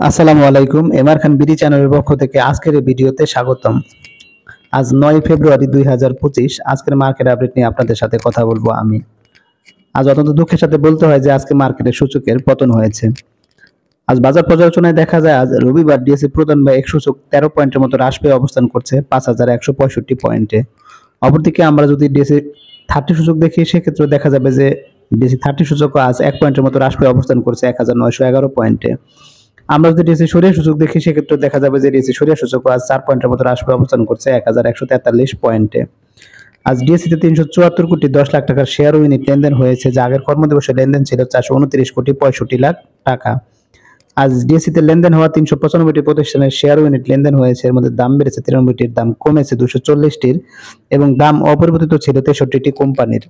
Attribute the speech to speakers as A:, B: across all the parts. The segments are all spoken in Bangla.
A: আসসালামু আলাইকুম। এমআর খান বিডি চ্যানেলের পক্ষ থেকে আজকের এই ভিডিওতে স্বাগতম। আজ 9 ফেব্রুয়ারি 2025। আজকের মার্কেট আপডেট নিয়ে আপনাদের সাথে কথা বলবো আমি। আজ অত্যন্ত দুঃখের সাথে বলতে হয় যে আজকে মার্কেটের সূচকের পতন হয়েছে। আজ বাজার পর্যালোচনায় দেখা যায় আজ রবিবার ডিএসই প্রধান বা এক সূচক 13 পয়েন্টের মতো হ্রাস পেয়ে অবস্থান করছে 5165 পয়েন্টে। অপরদিকে আমরা যদি ডিএসই 30 সূচক দেখি সেক্ষেত্রে দেখা যাবে যে ডিএসই 30 সূচক আজ 1 পয়েন্টের মতো হ্রাস পেয়ে অবস্থান করছে 1911 পয়েন্টে। আমরা যদি ডিএসই সরিয়া সূচক দেখি সেক্ষেত্রে দেখা যাবে যে ডিএসই সরিয়া সূচক আজ 4 পয়েন্টের মতো হ্রাস পেয়ে অবস্থান করছে 1143 পয়েন্টে। আজ ডিএসইতে 374 কোটি 10 লাখ টাকার শেয়ার ইউনিট লেনদেন হয়েছে, যা আগের কর্মদিবসে লেনদেন ছিল 429 কোটি 65 লাখ টাকা। আজ ডিএসইতে লেনদেন হওয়া 395টি প্রতিষ্ঠানের শেয়ার ইউনিট লেনদেন হয়েছে। এর মধ্যে দাম বেড়েছে 93টির, দাম কমেছে 240টির এবং দাম অপরিবর্তিত ছিল 63টি কোম্পানির।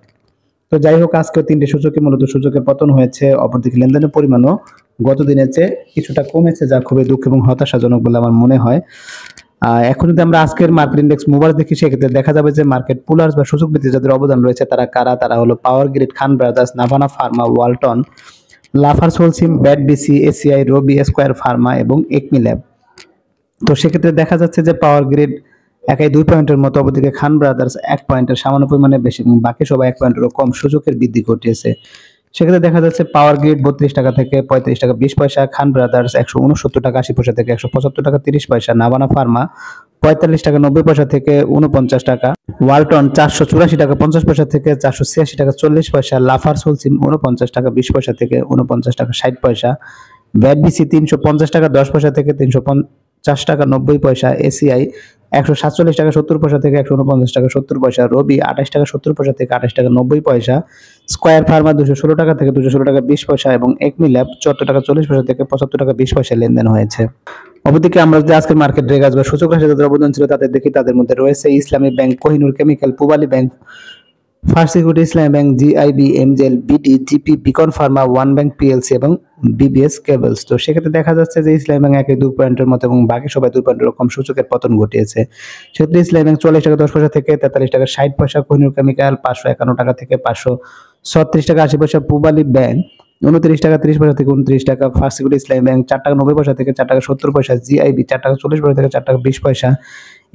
A: তো যাই হোক, আজকেও তিনটি সূচকে মূলত সূচকের পতন হয়েছে। অপরদিকে লেনদেনের পরিমাণও গত দিনের চেয়ে কিছুটা কমেছে, যা খুবই দুঃখ এবং হতাশাজনক বলে আমার মনে হয়। এখন যদি আমরা আজকের মার্কেট ইন্ডেক্স মুভার্স দেখি সেক্ষেত্রে দেখা যাবে যে মার্কেট পুলার্স বা সূচক ভিত্তিক যাদের অবদান রয়েছে তারা কারা? তারা হলো পাওয়ার গ্রিড, খান brothers, Navana Pharma, Walton, লাফার্স Holcim, bat BC, ACI, রবি, স্কয়ার ফার্মা এবং একমি ল্যাব। তো সেক্ষেত্রে দেখা যাচ্ছে যে পাওয়ার গ্রিড একাই 2 পয়েন্টের মতো, অপরদিকে খান ব্রাদার্স 1 পয়েন্টের সামান্য পরিমাণে বেশি এবং বাকি সবাই 1 পয়েন্টেরও কম সূচকের বৃদ্ধি ঘটিয়েছে। সেক্ষেত্রে দেখা যাচ্ছে পাওয়ার গ্রিড 32 টাকা থেকে 35 টাকা 20 পয়সা, খান ব্রাদার্স 169 টাকা 80 পয়সা থেকে 175 টাকা 30 পয়সা, নাভানা ফার্মা 45 টাকা 90 পয়সা থেকে 49 টাকা, ওয়ালটন 484 টাকা 50 পয়সা থেকে 486 টাকা 40 পয়সা, লাফার্স হোলসিম 49 টাকা 20 পয়সা থেকে 49 টাকা 60 পয়সা, ভ্যাট বিসি 350 টাকা 10 পয়সা থেকে 350 টাকা 90 পয়সা, এসিআই 147 টাকা 70 পয়সা থেকে 149 টাকা 70 পয়সা, রবি 28 টাকা 70 পয়সা থেকে 28 টাকা 90 পয়সা, স্কয়ার ফার্মা 216 টাকা থেকে 216 টাকা 20 পয়সা এবং একমি ল্যাব 74 টাকা 40 পয়সা থেকে 75 টাকা 20 পয়সা লেনদেন হয়েছে। অপরদিকে আমরা যদি আজকের মার্কেট রেগাজ বা সূচক রাশি যাদের অবদান ছিল তাদের দেখি, তাদের মধ্যে রয়েছে Islami bank, Kohinoor chemical, Pubali bank, first security Islami bank, GIB, MJL, BD, GP, Beacon pharma, one bank PLC এবং বিবিএস কেবলস। তো সেক্ষেত্রে দেখা যাচ্ছে যে ইসলামী ব্যাংক একে 2 পয়েন্টের মতো এবং বাকি সবাই 2 পয়েন্টের কম সূচকের পতন ঘটিয়েছে। সেক্ষেত্রে ইসলামী ব্যাংক 44 টাকা 10 পয়সা থেকে 43 টাকা 60 পয়সা, কোহিনুর কেমিক্যাল 551 টাকা থেকে 536 টাকা 80 পয়সা, পূবালী ব্যাংক 29 টাকা 30 পয়সা থেকে 29 টাকা, ফার্স্ট সিকিউরিটি ইসলামী ব্যাংক 4 টাকা 90 পয়সা থেকে 4 টাকা 70 পয়সা, জিআইবি 4 টাকা 40 পয়সা থেকে 4 টাকা 20 পয়সা,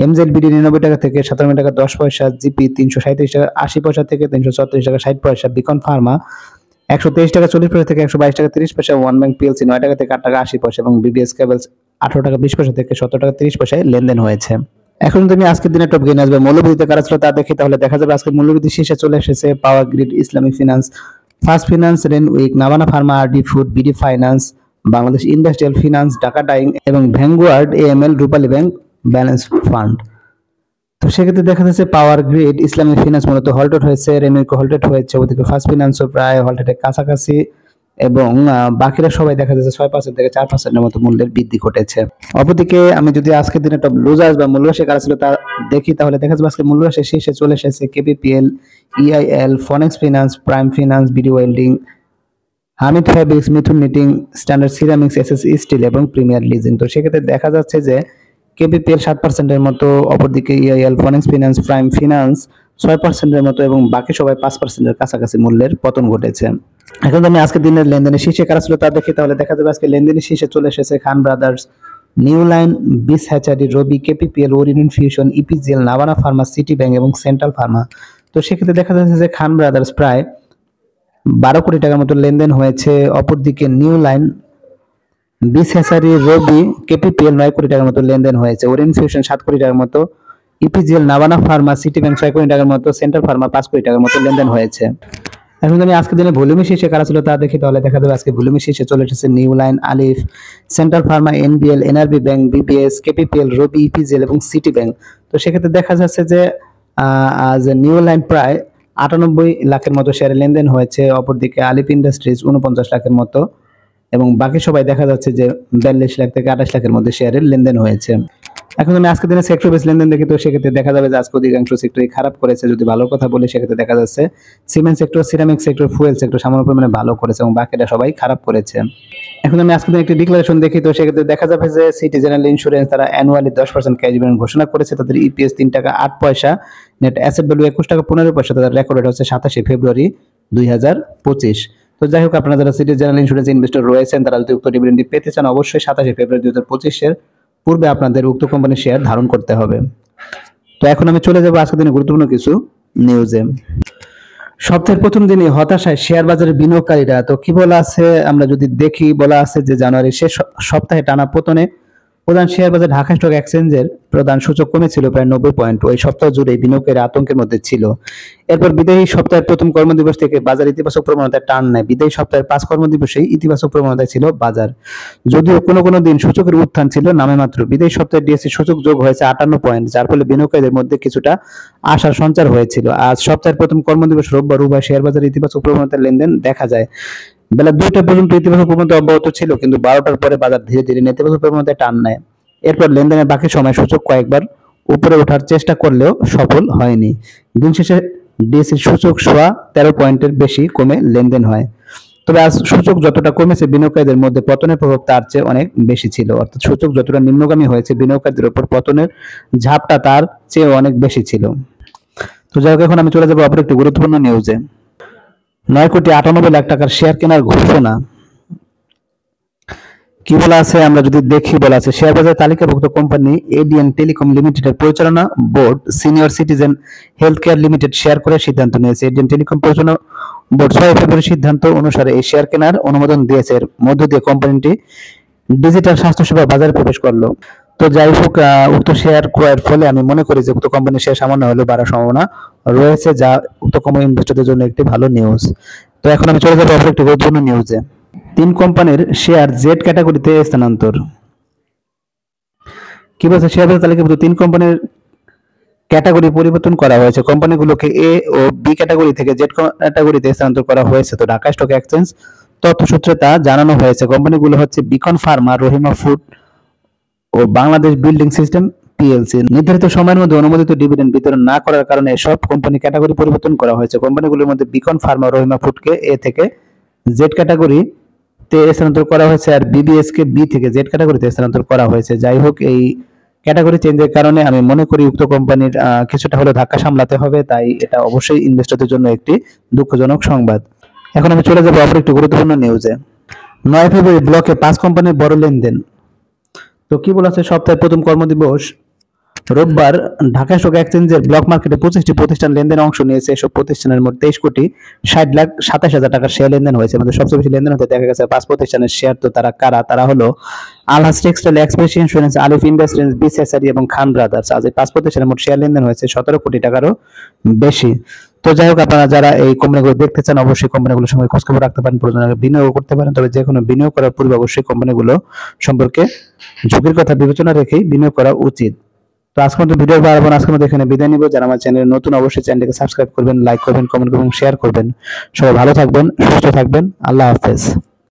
A: এমজেড বিডি 99 টাকা থেকে 97 টাকা 10 পয়সা, জিপি 337 টাকা 80 পয়সা থেকে 334 টাকা 60 পয়সা, বিকন ফার্মা 123 টাকা 40 পয়সা থেকে 122 টাকা 30 পয়সা, ওয়ান ব্যাংক পিএলসি 9 টাকা থেকে 8 টাকা 80 পয়সা এবং বিবিএস কেবলস 18 টাকা 20 পয়সা থেকে 17 টাকা 30 পয়সায় লেনদেন হয়েছে। এখন যদি আমি আজকের দিনে টপ গেইন আসবে মূল্যবৃদ্ধিতে কারা ছিল তা দেখি, তাহলে দেখা যাবে আজকে মূল্যবৃদ্ধি শীর্ষে চলে এসেছে power grid, Islamic finance, first finance, Renwick, Navana pharma, RD food, BD finance, Bangladesh industrial finance, Dhaka dyeing এবং Vanguard, AML, Rupali bank, balance fund. তো সেক্ষেত্রে দেখা যাচ্ছে পাওয়ার গ্রিড, ইসলামিক ফিনান্স মূলত হল্টেড হয়েছে, রেনউইক হল্টেড হয়েছে, ওদিকে ফার্স্ট ফিনান্সও প্রায় হল্টেডের কাছাকাছি এবং বাকিরা সবাই দেখা যাচ্ছে 6% থেকে 4%-এর মতো মূল্যের বৃদ্ধি ঘটেছে। অপরদিকে আমি যদি আজকের দিনে টপ লুজার্স বা মূল্যরাশি কারা ছিল তা দেখি, তাহলে দেখা যাবে আজকে মূল্যরাশি শীর্ষে চলে এসেছে KPPL, EIL, Phoenix finance, prime finance, BD welding, Hamid fabrics, Mithun knitting, standard ceramics, SS steel এবং প্রিমিয়ার লিজিং। তো সেক্ষেত্রে দেখা যাচ্ছে যে কেপিপিএল 7%-এর মতো, অপরদিকে EIL, Phoenix finance, prime finance 6%-এর মতো এবং বাকি সবাই 5%-এর কাছাকাছি মূল্যের পতন ঘটেছে। এখন আমি আজকের দিনের লেনদেনের শীর্ষে কারা ছিল তা দেখি, তাহলে দেখা যাবে আজকে লেনদেনের শীর্ষে চলে এসেছে Khan brothers, new line, beach hatchery, Robi, KPPL, Orion fusion, EPGL, Navana pharma, city bank এবং সেন্ট্রাল ফার্মা। তো সেক্ষেত্রে দেখা যাচ্ছে যে খান ব্রাদার্স প্রায় 12 কোটি টাকার মতো লেনদেন হয়েছে, অপরদিকে new line, beach hatchery, Robi, KPPL 9 কোটি টাকার মতো লেনদেন হয়েছে, ওরিয়ন ফিউশন 7 কোটি টাকার মতো, EPGL, Navana pharma, city bank 6 কোটি টাকার মতো, সেন্ট্রাল ফার্মা 5 কোটি টাকার মতো লেনদেন হয়েছে। এখন আমি আজকের দিনে ভলিউমের শীর্ষে কারা ছিল তা দেখি, তাহলে দেখা যাবে আজকে ভলিউমের শীর্ষে চলে এসেছে new line, Alif, central pharma, NBL, NRB bank, BBS, KPPL, Robi, EPGL এবং সিটি ব্যাংক। তো সেক্ষেত্রে দেখা যাচ্ছে যে আজ নিউ লাইন প্রায় 98 লাখের মতো শেয়ারে লেনদেন হয়েছে, অপরদিকে আলিফ ইন্ডাস্ট্রিজ 49 লাখের মতো এবং বাকি সবাই দেখা যাচ্ছে যে 42 লাখ থেকে 28 লাখের মধ্যে শেয়ারের লেনদেন হয়েছে। এখন আমি আজকের দিনে সেক্টর বেস লেনদেন দেখি, তো সেক্ষেত্রে দেখা যাবে যে আজকে অধিকাংশ সেক্টরই খারাপ করেছে। যদি ভালো কথা বলি সেক্ষেত্রে দেখা যাচ্ছে cement sector, ceramic sector, fuel sector সামান্য পরিমাণে ভালো করেছে এবং বাকিটা সবাই খারাপ করেছে। এখন আমি আজকের দিনে একটি ডিক্লারেশন দেখি, তো সেক্ষেত্রে দেখা যাবে যে সিটি জেনারেল ইন্স্যুরেন্স তারা অ্যানুয়ালি 10% ক্যাশ ডিভিডেন্ড ঘোষণা করেছে। তাদের ইপিএস 3 টাকা 8 পয়সা, নেট অ্যাসেট ভ্যালু 21 টাকা 15 পয়সা। তাদের রেকর্ড ডেট হচ্ছে 27 ফেব্রুয়ারি 2025। তো যাই হোক, আপনারা যারা সিটি জেনারেল ইন্স্যুরেন্স ইনভেস্টর রয়েছেন তারা যদি উক্ত ডিভিডেন্ডটি পেতে চান অবশ্যই 27 ফেব্রুয়ারি 2025 পূর্বে আপনাদের উক্ত কোম্পানির শেয়ার ধারণ করতে হবে। তো এখন আমি চলে যাব আজকের দিনে গুরুত্বপূর্ণ কিছু নিউজে। সপ্তাহের প্রথম দিনে হতাশায় শেয়ার বাজারে বিনিয়োগকারীরা। তো কি বলা আছে আমরা যদি দেখি, বলা আছে যে জানুয়ারির শেষ সপ্তাহে টানা পতনে প্রধান শেয়ার বাজার ঢাকা স্টক এক্সচেঞ্জের প্রধান সূচক কমেছিল প্রায় 90 পয়েন্ট। ওই সপ্তাহ জুড়ে বিনিয়োগকারীরা আতঙ্কের মধ্যে ছিল। এরপর বিদায়ী সপ্তাহের প্রথম কর্মদিবস থেকে বাজার ইতিবাচক প্রবণতায় টান নেয়। বিদায়ী সপ্তাহের 5 কর্মদিবসেই ইতিবাচক প্রবণতায় ছিল বাজার, যদিও কোনো কোনো দিন সূচকের উত্থান ছিল নামে মাত্র। বিদায়ী সপ্তাহে ডিএসসি সূচক যোগ হয়েছে 58 পয়েন্ট, যার ফলে বিনিয়োগকারীদের মধ্যে কিছুটা আশার সঞ্চার হয়েছিল। আজ সপ্তাহের প্রথম কর্মদিবস রোববার উভয় শেয়ার বাজারে ইতিবাচক প্রবণতার লেনদেন দেখা যায়। বেলা 2টা পর্যন্ত ইতিবাচক প্রবণতা অব্যাহত ছিল, কিন্তু 12টার পরে বাজার ধীরে ধীরে নেতিবাচক প্রবণতায় টান নেয়। এরপর লেনদেনের বাকি সময় সূচক কয়েকবার উপরে ওঠার চেষ্টা করলেও সফল হয়নি। দিন শেষে ডিএসসি সূচক 13 পয়েন্টের বেশি কমে লেনদেন হয়। তবে আজ সূচক যতটা কমেছে বিনিয়োগকারীদের মধ্যে পতনের প্রভাব তার চেয়ে অনেক বেশি ছিল। অর্থাৎ সূচক যতটা নিম্নগামী হয়েছে বিনিয়োগকারীদের উপর পতনের ঝাপটা তার চেয়ে অনেক বেশি ছিল। তো যাই হোক, এখন আমি চলে যাবো অপর একটি গুরুত্বপূর্ণ নিউজে। 9,98,00,000 টাকার শেয়ার কেনার ঘোষণা। কি বলা আছে আমরা যদি দেখি, বলা আছে শেয়ার বাজারে তালিকাভুক্ত কোম্পানি এডিএন টেলিকম লিমিটেডের পরিচালনা board senior citizen health care limited share করে সিদ্ধান্ত নিয়েছে। এডিএন টেলিকম পরিচালনা বোর্ড 6 ফেব্রুয়ারি সিদ্ধান্ত অনুসারে এই শেয়ার কেনার অনুমোদন দিয়েছে। এর মধ্য দিয়ে কোম্পানিটি ডিজিটাল স্বাস্থ্যসেবা বাজারে প্রবেশ করলো। তো যাই হোক, উক্ত শেয়ার ক্রয়ের ফলে আমি মনে করি যে উক্ত কোম্পানির শেয়ার সামান্য হলেও বাড়ার সম্ভাবনা রয়েছে, যা উক্ত কোম্পানি ইনভেস্টরদের জন্য একটি ভালো নিউজ। তো এখন আমি চলে যাবো অপর একটি গুরুত্বপূর্ণ নিউজে। 3 কোম্পানির শেয়ার জেড ক্যাটাগরিতে স্থানান্তর। কি বলছে, শেয়ার বাজার তালিকাভুক্ত 3 কোম্পানির ক্যাটাগরি পরিবর্তন করা হয়েছে। কোম্পানিগুলোকে এ ও বি ক্যাটাগরি থেকে জেড ক্যাটাগরিতে স্থানান্তর করা হয়েছে। তো ঢাকা স্টক এক্সচেঞ্জ তথ্যসূত্রে তা জানানো হয়েছে। কোম্পানিগুলো হচ্ছে বিকন ফার্মা, রহিমা ফুড ও বাংলাদেশ বিল্ডিং সিস্টেম পিএলসি। নির্ধারিত সময়ের মধ্যে অনুমোদিত ডিভিডেন্ড বিতরণ না করার কারণে সব কোম্পানি ক্যাটাগরি পরিবর্তন করা হয়েছে। কোম্পানিগুলোর মধ্যে বিকন ফার্মা, রহিমা ফুডকে এ থেকে জেড ক্যাটাগরি স্থানান্তর করা হয়েছে, আর বিবিএস কে বি থেকে জেড ক্যাটাগরিতে স্থানান্তর করা হয়েছে। যাই হোক, এই ক্যাটাগরি চেঞ্জের কারণে আমি মনে করি উক্ত কোম্পানির কিছুটা হলেও ধাক্কা সামলাতে হবে, তাই এটা অবশ্যই ইনভেস্টরদের জন্য একটি দুঃখজনক সংবাদ। এখন আমি চলে যাব অপর একটি গুরুত্বপূর্ণ নিউজে। 9 ফেব্রুয়ারি ব্লকে 5 কোম্পানির বড় লেনদেন। তো কি বলা আছে, সপ্তাহের প্রথম কর্মদিবস রোববার ঢাকা স্টক এক্সচেঞ্জের ব্লক মার্কেটে 25টি প্রতিষ্ঠান লেনদেনে অংশ নিয়েছে। এসব প্রতিষ্ঠানের মধ্যে 23,60,27,000 টাকার শেয়ার লেনদেন হয়েছে। আমাদের সবচেয়ে বেশি লেনদেন হতে দেখা গেছে 5 প্রতিষ্ঠানের শেয়ার। তো তারা কারা? তারা হলো আলহাজ টেক্সটাইল, এক্সপ্রেস ইন্স্যুরেন্স, আলিফ ইন্ডাস্ট্রিজ, বিসিএসআরই এবং খান ব্রাদার্স। আজ এই 5 প্রতিষ্ঠানের মোট শেয়ার লেনদেন হয়েছে 17 কোটি টাকারও বেশি। তো যাই হোক, আপনারা যারা এই কোম্পানিগুলো দেখতে চান অবশ্যই কোম্পানিগুলোর সঙ্গে খোঁজখবর রাখতে পারেন, প্রয়োজনে বিনিয়োগ করতে পারেন। তবে যে কোনো বিনিয়োগ করার পূর্বে অবশ্যই কোম্পানিগুলো সম্পর্কে ঝুঁকির কথা বিবেচনা রেখেই বিনিয়োগ করা উচিত। তো আজকের মতো ভিডিও বাড়াবো না, আজকের মতো এখানে বিদায় নিব। যারা আমার চ্যানেলে নতুন অবশ্যই চ্যানেলকে সাবস্ক্রাইব করবেন, লাইক করবেন, কমেন্ট করবেন, শেয়ার করবেন। সবাই ভালো থাকবেন, সুস্থ থাকবেন। আল্লাহ হাফেজ।